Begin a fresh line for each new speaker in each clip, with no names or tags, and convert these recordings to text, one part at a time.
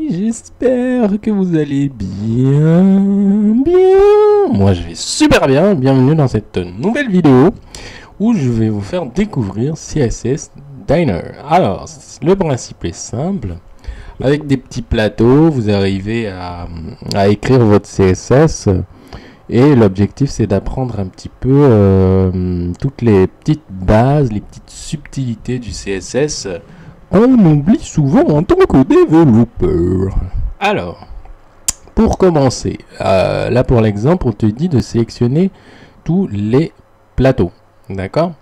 j'espère que vous allez bien. Moi je vais super bien, bienvenue dans cette nouvelle vidéo où je vais vous faire découvrir CSS Diner. Alors, le principe est simple. Avec des petits plateaux, vous arrivez à écrire votre CSS et l'objectif c'est d'apprendre un petit peu toutes les petites bases, les petites subtilités du CSS. On oublie souvent en tant que développeur. Alors, pour commencer, là pour l'exemple, on te dit de sélectionner tous les plateaux. D'accord?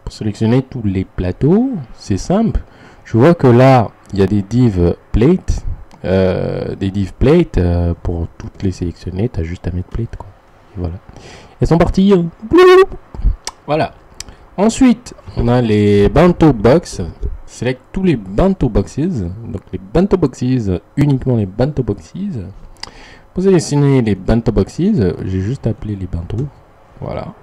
Pour sélectionner tous les plateaux, c'est simple. Je vois que là, il y a des div plate. Pour toutes les sélectionner, tu as juste à mettre plate, quoi. Et voilà. Elles sont parties. Voilà. Ensuite, on a les bento box. Select tous les bento boxes. Donc les bento boxes, uniquement les bento boxes. Pour sélectionner les bento boxes, j'ai juste appelé les bento. Voilà.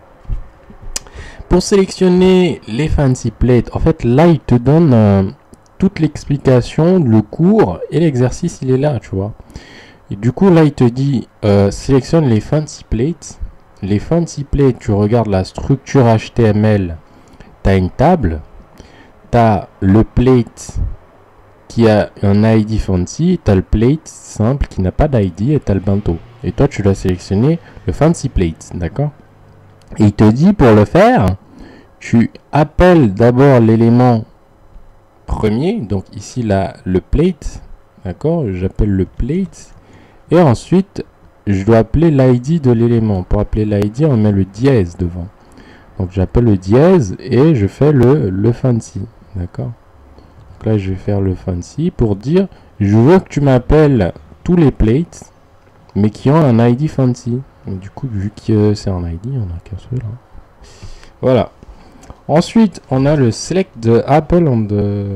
Pour sélectionner les fancy plates, en fait là il te donne toute l'explication, le cours et l'exercice il est là, tu vois. Et du coup là il te dit sélectionne les fancy plates. Les fancy plates, tu regardes la structure HTML, tu as une table. Tu as le plate qui a un ID fancy, tu as le plate simple qui n'a pas d'ID et tu as le bento. Et toi, tu dois sélectionner le fancy plate, d'accord? Et il te dit pour le faire, tu appelles d'abord l'élément premier, donc ici là, le plate, d'accord? J'appelle le plate et ensuite, je dois appeler l'ID de l'élément. Pour appeler l'ID, on met le dièse devant. Donc j'appelle le dièse et je fais le fancy. D'accord. Donc là, je vais faire le fancy pour dire je veux que tu m'appelles tous les plates, mais qui ont un ID fancy. Donc, du coup, vu que c'est un ID, on n'a qu'un seul. Hein. Voilà. Ensuite, on a le select the apple on the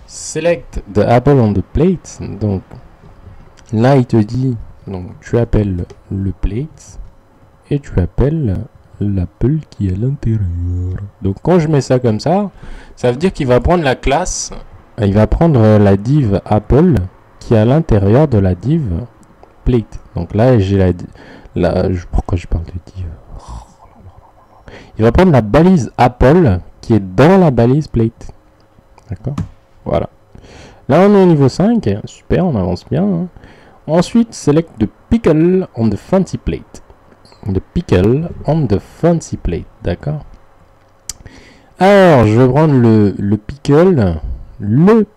select the apple on the plate. Donc là, il te dit donc tu appelles le plate et tu appelles l'apple qui est à l'intérieur. Donc quand je mets ça comme ça veut dire qu'il va prendre la classe, il va prendre la div apple qui est à l'intérieur de la div plate. Donc là j'ai pourquoi je parle de div, il va prendre la balise apple qui est dans la balise plate. D'accord, voilà. Là on est au niveau 5, super, on avance bien, hein. Ensuite select the pickle on the fancy plate. The pickle on the fancy plate, d'accord. Alors, je vais prendre le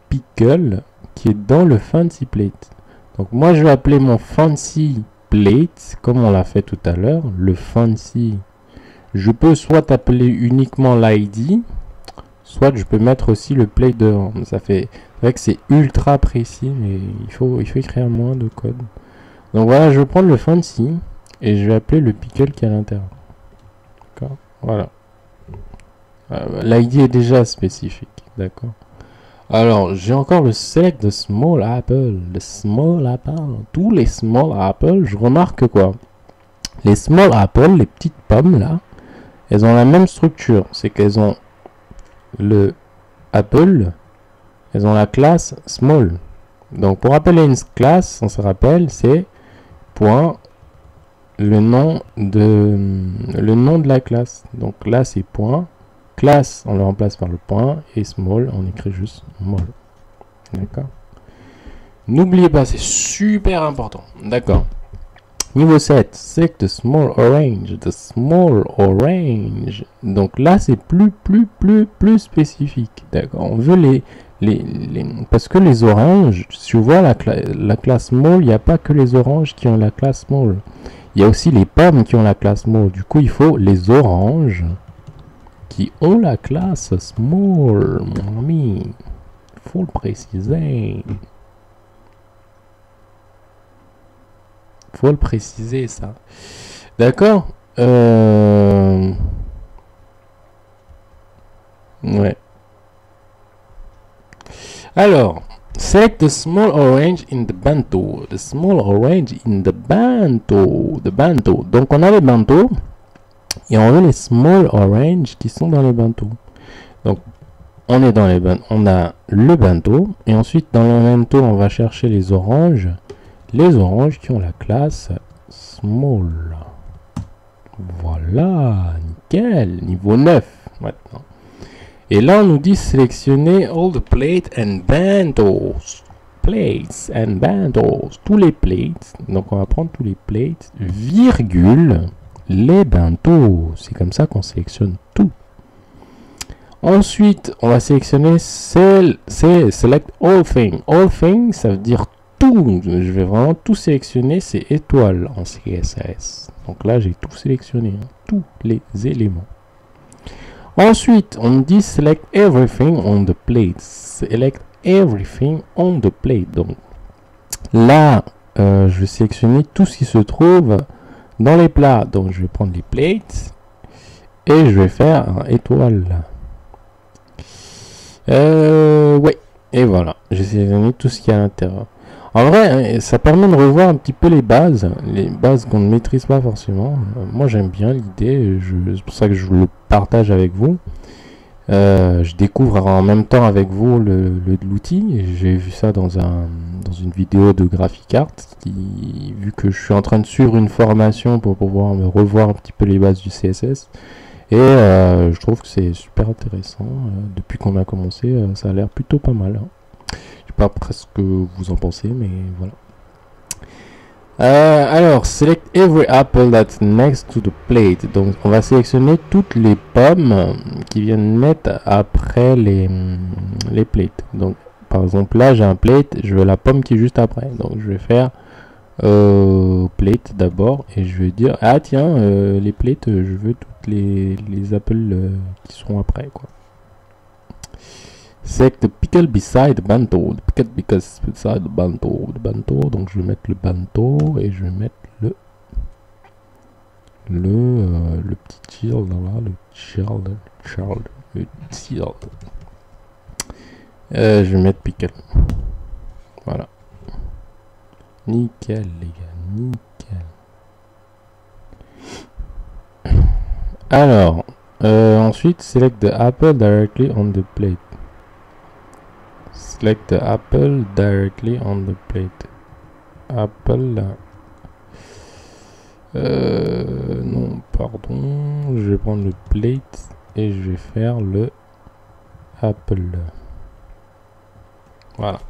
pickle qui est dans le fancy plate. Donc, moi, je vais appeler mon fancy plate, comme on l'a fait tout à l'heure, le fancy. Je peux soit appeler uniquement l'ID, soit je peux mettre aussi le plate devant. Ça fait, c'est vrai que c'est ultra précis, mais il faut écrire moins de code. Donc, voilà, je vais prendre le fancy. Et je vais appeler le pickle qui est à l'intérieur. D'accord. Voilà. L'ID est déjà spécifique. D'accord. Alors, j'ai encore le select de small apple. Le small apple. Tous les small apple, je remarque quoi? Les small apple, les petites pommes là, elles ont la même structure. C'est qu'elles ont le apple, elles ont la classe small. Donc, pour appeler une classe, on se rappelle, c'est point. Le nom de la classe. Donc là c'est point. Classe, on le remplace par le point. Et small, on écrit juste small. D'accord. N'oubliez pas, c'est super important. D'accord. Niveau 7, select the small orange. The small orange. Donc là c'est plus spécifique. D'accord. On veut parce que les oranges, si vous voyez la classe small, il n'y a pas que les oranges qui ont la classe small. Il y a aussi les pommes qui ont la classe small. Du coup, il faut les oranges qui ont la classe small, mon ami. Il faut le préciser. Il faut le préciser, ça. D'accord. Ouais. Alors... select the small orange in the bento. The small orange in the bento. The bento. Donc on a les bento et on veut les small orange qui sont dans les bento. Donc on est dans les on a le bento, et ensuite dans le bento, on va chercher les oranges qui ont la classe small. Voilà, nickel, niveau 9 maintenant. Et là, on nous dit sélectionner all the plates and bentos. Plates and bentos. Tous les plates. Donc, on va prendre tous les plates, virgule, les bentos. C'est comme ça qu'on sélectionne tout. Ensuite, on va sélectionner select all things. All things, ça veut dire tout. Je vais vraiment tout sélectionner. C'est étoile en CSS. Donc là, j'ai tout sélectionné. Hein, tous les éléments. Ensuite, on dit select everything on the plate. Select everything on the plate. Donc là, je vais sélectionner tout ce qui se trouve dans les plats. Donc je vais prendre les plates et je vais faire un étoile. Ouais, et voilà, j'ai sélectionné tout ce qu'il y a à l'intérieur. En vrai, ça permet de revoir un petit peu les bases qu'on ne maîtrise pas forcément. Moi, j'aime bien l'idée, c'est pour ça que je le partage avec vous. Je découvre en même temps avec vous l'outil. J'ai vu ça dans une vidéo de GraphicsArt, vu que je suis en train de suivre une formation pour pouvoir me revoir un petit peu les bases du CSS. Et je trouve que c'est super intéressant. Depuis qu'on a commencé, ça a l'air plutôt pas mal. Hein. Je sais pas presque ce que vous en pensez, mais voilà. Alors, select every apple that's next to the plate. Donc, on va sélectionner toutes les pommes qui viennent mettre après les plates. Donc, par exemple, là, j'ai un plate, je veux la pomme qui est juste après. Donc, je vais faire plate d'abord et je vais dire, ah tiens, les plates, je veux toutes les apples qui sont après, quoi. Select the pickle beside the bento. The pickle beside the bento. Donc je vais mettre le bento et je vais mettre le petit child là, le child. Je vais mettre pickle. Voilà. Nickel les gars, nickel. Alors, ensuite select the apple directly on the plate. Select the apple directly on the plate. Apple. Non, pardon. Je vais prendre le plate et je vais faire le apple. Voilà.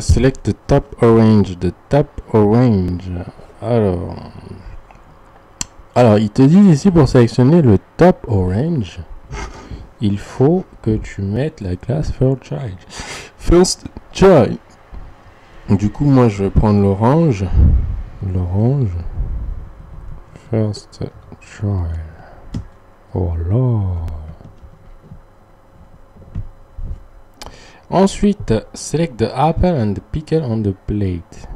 Select the top orange. The top orange. Alors, il te dit ici pour sélectionner le top orange, il faut que tu mettes la classe First Child. Du coup, moi, je vais prendre l'orange. First Child. Oh là. Ensuite, select the apple and the pickle on the plate.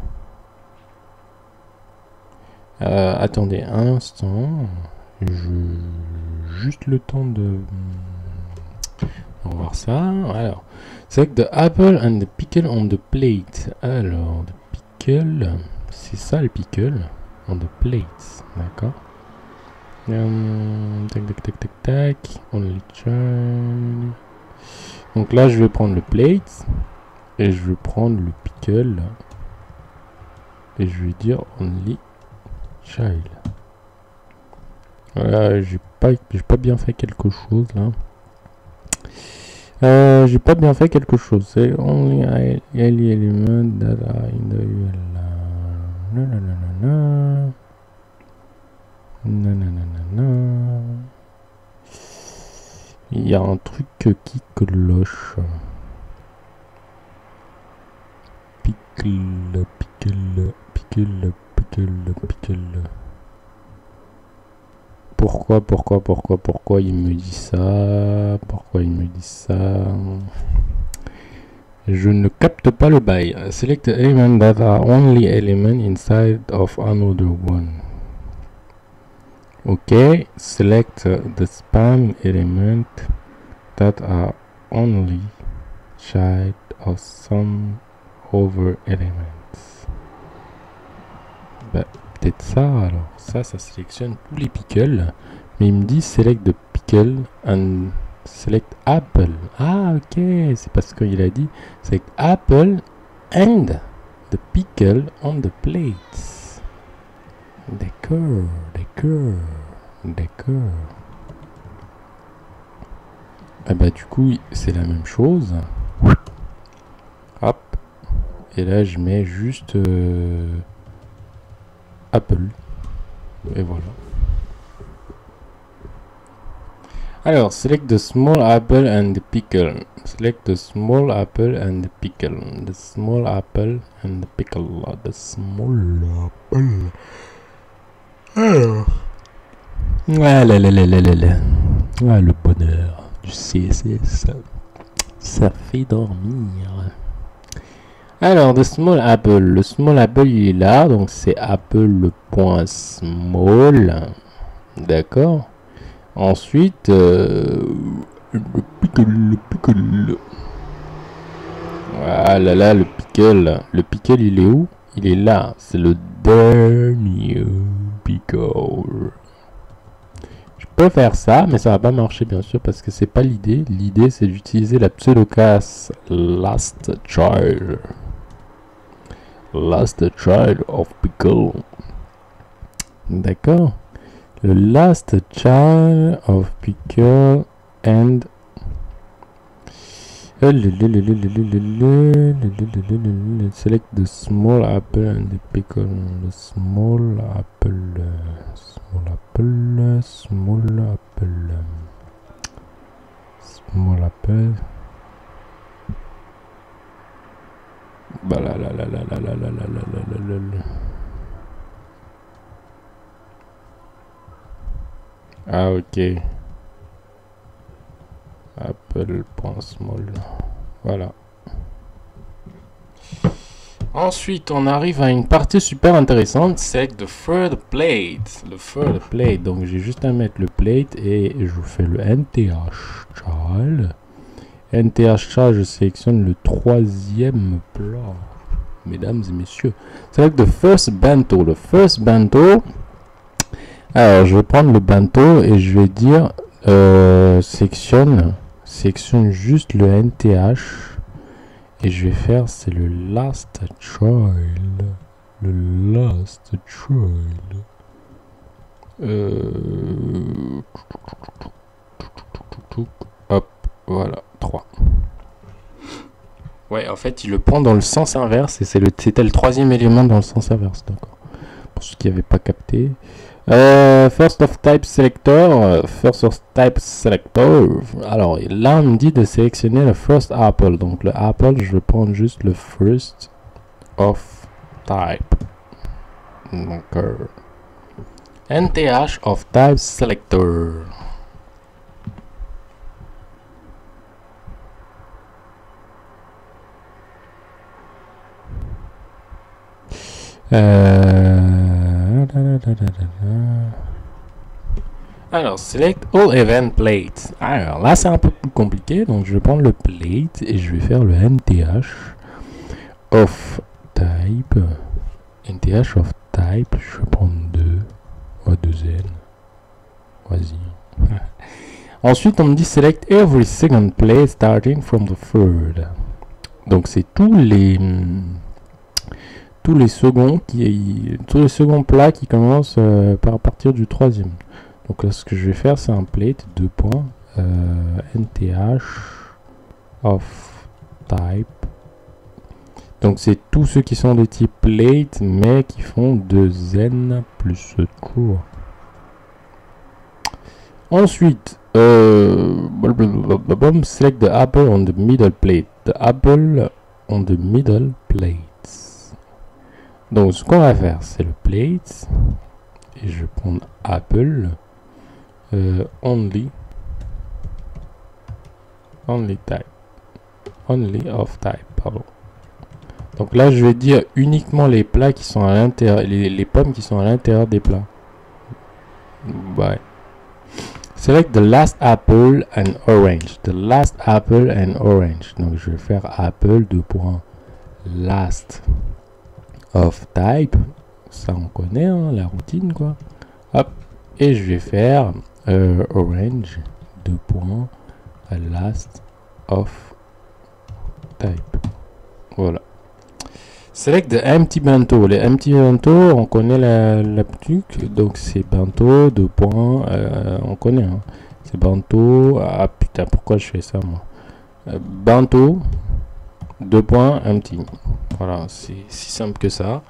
Attendez un instant. Juste le temps de... On va voir ça. Alors, select the apple and the pickle on the plate. Alors, the pickle, c'est ça le pickle on the plate. D'accord. Tac. Only child. Donc là, je vais prendre le plate et je vais prendre le pickle et je vais dire only child. Voilà, j'ai pas bien fait quelque chose là. J'ai pas bien fait quelque chose. C'est only element that are in the Il y a un truc qui cloche. Pickle. Pourquoi il me dit ça? Je ne capte pas le bail. Select the element that are only element inside of another one. Ok, select the span element that are only child of some other elements. Bah, peut-être ça alors. Ça sélectionne tous les pickles, Mais il me dit select the pickle and select apple. Ah, ok, c'est parce qu'il a dit select apple and the pickle on the plates. D'accord, d'accord, d'accord. Ah bah du coup, c'est la même chose. Hop. Et là, je mets juste apple. Et voilà. Alors, select the small apple and the pickle. Select the small apple and the pickle. The small apple and the pickle. The small apple. Alors. Ah là là là là là là. Ah, le bonheur du CSS. Ça fait dormir. Alors, the small apple. Le small apple, il est là. Donc, c'est apple le point small. D'accord. Ensuite, le pickle. Ah là là, le pickle. Le pickle, il est où? Il est là. C'est le dernier pickle. Je peux faire ça, mais ça va pas marcher, bien sûr, parce que c'est pas l'idée. L'idée, c'est d'utiliser la pseudo-classe last child. Last child of pickle. D'accord? Le last child of pickle and select the small apple and the pickle. The small apple, small apple, small apple, small apple. Bah là là là là là là là là là là là. Ah ok. Apple.small. Voilà. Ensuite, on arrive à une partie super intéressante, c'est the third plate. Le third plate. Donc, j'ai juste à mettre le plate et je fais le NTH child. NTH child, je sélectionne le troisième plat. Mesdames et messieurs. Select the first bento. Le first bento. Alors, je vais prendre le bento et je vais dire sélectionne juste le NTH et je vais faire, c'est le last child. Le last child. Hop, voilà, 3. Ouais, en fait, il le prend dans le sens inverse et c'était le troisième élément dans le sens inverse, d'accord. Pour ceux qui n'avaient pas capté. First of type selector. Alors là, on me dit de sélectionner le first apple. Donc le apple, je vais prendre juste le first of type. D'accord. NTH of type selector. Alors, select all event plates. Alors là, c'est un peu plus compliqué. Donc, je vais prendre le plate et je vais faire le NTH of type. NTH of type, je vais prendre 2. Ouais, 2N. Vas-y. Ensuite, on me dit select every second plate starting from the third. Donc, c'est tous les seconds plats qui commencent par partir du troisième. Donc là, ce que je vais faire, c'est un plate, 2 points, NTH of type. Donc c'est tous ceux qui sont de type plate, mais qui font 2n plus 3. Ensuite, select the apple on the middle plate. The apple on the middle plates. Donc ce qu'on va faire, c'est le plate. Et je vais prendre apple. Only type. Only of type, pardon. Donc là, je vais dire uniquement les plats qui sont à l'intérieur, les pommes qui sont à l'intérieur des plats. Ouais. Select the last apple and orange. The last apple and orange. Donc je vais faire apple 2 points. Last of type. Ça on connaît, hein, la routine quoi. Hop. Et je vais faire orange, deux points, last of type. Voilà. Select the empty bento. Les empty bento, on connaît la truc, donc c'est bento, deux points, on connaît. Hein. C'est bento. Ah putain, pourquoi je fais ça moi? Bento, deux points, empty. Voilà, c'est si simple que ça.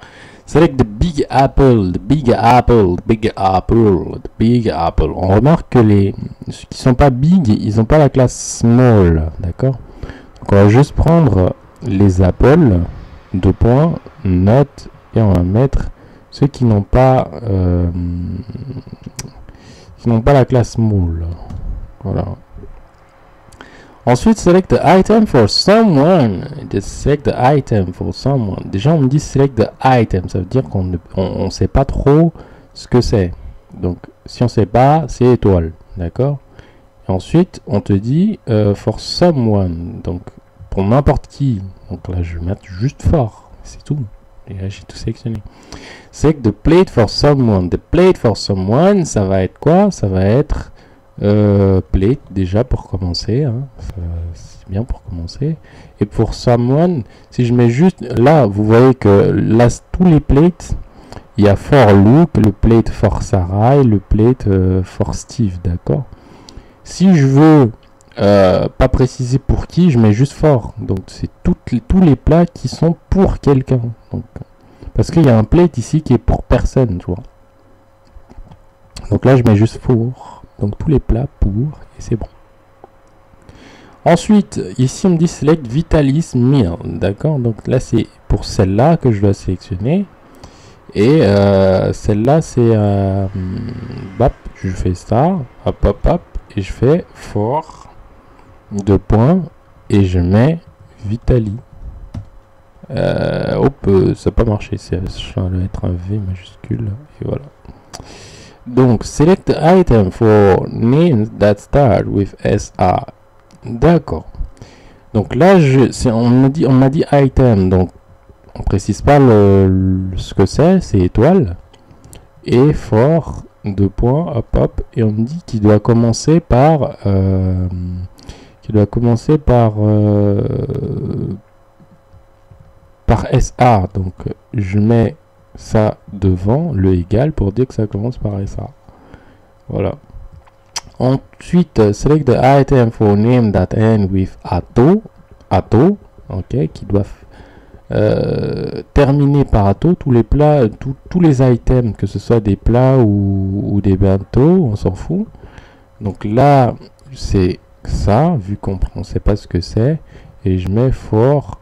Select the big apple, the big apple, big apple, the big apple. On remarque que ceux qui sont pas big, ils n'ont pas la classe small, d'accord? Donc on va juste prendre les apples, deux points, note, et on va mettre ceux qui n'ont pas la classe small. Voilà. Ensuite, select the item for someone. Select the item for someone. Déjà, on me dit select the item. Ça veut dire qu'on ne sait pas trop ce que c'est. Donc, si on ne sait pas, c'est étoile. D'accord? Ensuite, on te dit for someone. Donc, pour n'importe qui. Donc là, je vais mettre juste for. C'est tout. Et là, j'ai tout sélectionné. Select the plate for someone. The plate for someone, ça va être quoi? Ça va être plate déjà pour commencer. Hein. C'est bien pour commencer. Et pour someone, si je mets juste là, vous voyez que là, tous les plates, il y a for Luke, le plate for Sarah et le plate for Steve. D'accord? Si je veux pas préciser pour qui, je mets juste for. Donc c'est tous les plats qui sont pour quelqu'un. Parce qu'il y a un plate ici qui est pour personne, tu vois. Donc là je mets juste for. Donc tous les plats pour et c'est bon. Ensuite, ici on me dit select Vitalis meal. D'accord, donc là c'est pour celle-là que je dois sélectionner. Et celle-là c'est bap, je fais ça, hop hop hop, et je fais for, deux points, et je mets Vitali. Hop, ça n'a pas marché, ça doit être un V majuscule, et voilà. Donc, select item for names that start with SA. D'accord. Donc là, on m'a dit item, donc on précise pas ce que c'est étoile. Et for, deux points, hop hop, et on me dit qu'il doit commencer par SA. Donc je mets ça devant le égal pour dire que ça commence par SA. Voilà. Ensuite, select the item for name that end with ato, ok, qui doivent terminer par ato. Tous les plats, tous les items, que ce soit des plats ou des bento, on s'en fout. Donc là, c'est ça, vu qu'on ne sait pas ce que c'est, et je mets for,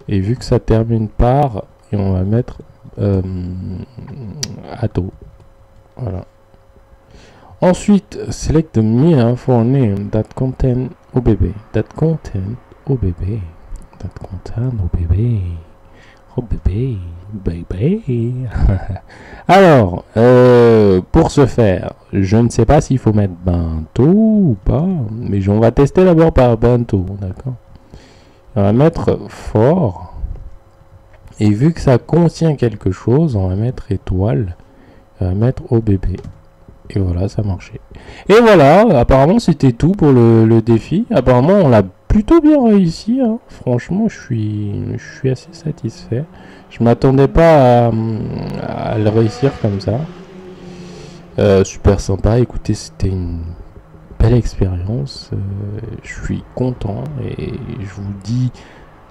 et vu que ça termine par, et on va mettre ato. Voilà. Ensuite, select the meal for name that contain OBB. That contain OBB. That contain OBB. OBB. Baby. Alors, pour ce faire, je ne sais pas s'il faut mettre bento ou pas, mais on va tester d'abord par bento, d'accord? On va mettre for, et vu que ça contient quelque chose, on va mettre étoile, on va mettre OBB. Et voilà, ça marchait. Et voilà, apparemment c'était tout pour le défi. Apparemment on l'a plutôt bien réussi. Hein. Franchement, je suis assez satisfait. Je m'attendais pas à le réussir comme ça. Super sympa. Écoutez, c'était une belle expérience. Je suis content et je vous dis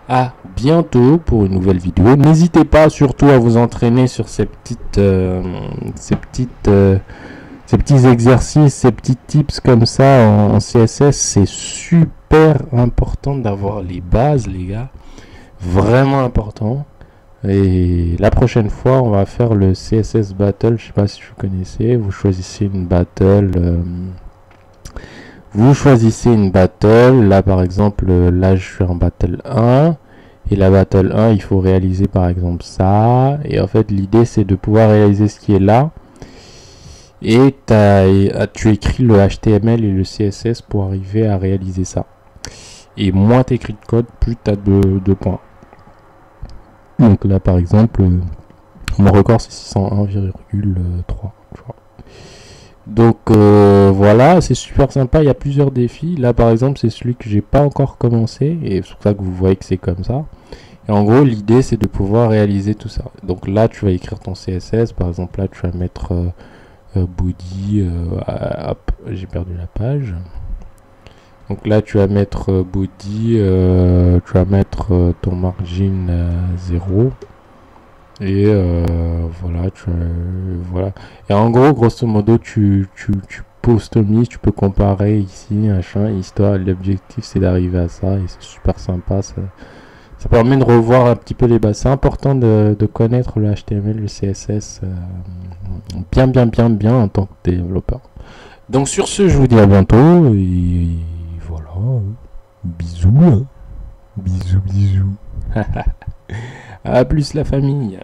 à bientôt pour une nouvelle vidéo. N'hésitez pas surtout à vous entraîner sur ces petits exercices, ces petits tips comme ça en CSS. C'est super important d'avoir les bases, les gars. Vraiment important. Et la prochaine fois, on va faire le CSS Battle. Je sais pas si vous connaissez. Vous choisissez une battle. Là, par exemple, là, je suis en battle 1. Et la battle 1, il faut réaliser, par exemple, ça. Et en fait, l'idée, c'est de pouvoir réaliser ce qui est là. Et tu écris le HTML et le CSS pour arriver à réaliser ça. Et moins tu écris de code, plus tu as de points. Donc là, par exemple, mon record, c'est 601,3. Donc voilà, c'est super sympa, il y a plusieurs défis. Là par exemple c'est celui que j'ai pas encore commencé et c'est pour ça que vous voyez que c'est comme ça. Et en gros l'idée c'est de pouvoir réaliser tout ça. Donc là tu vas écrire ton CSS, par exemple là tu vas mettre body, hop, j'ai perdu la page. Donc là tu vas mettre body, tu vas mettre ton margin 0. Et voilà, voilà. Et en gros, grosso modo, tu customises, tu peux comparer ici, machin, histoire. L'objectif, c'est d'arriver à ça et c'est super sympa. Ça permet de revoir un petit peu les bases. C'est important de connaître le HTML, le CSS bien en tant que développeur. Donc sur ce, je vous dis à bientôt et voilà. Bisous. Bisous. À plus la famille.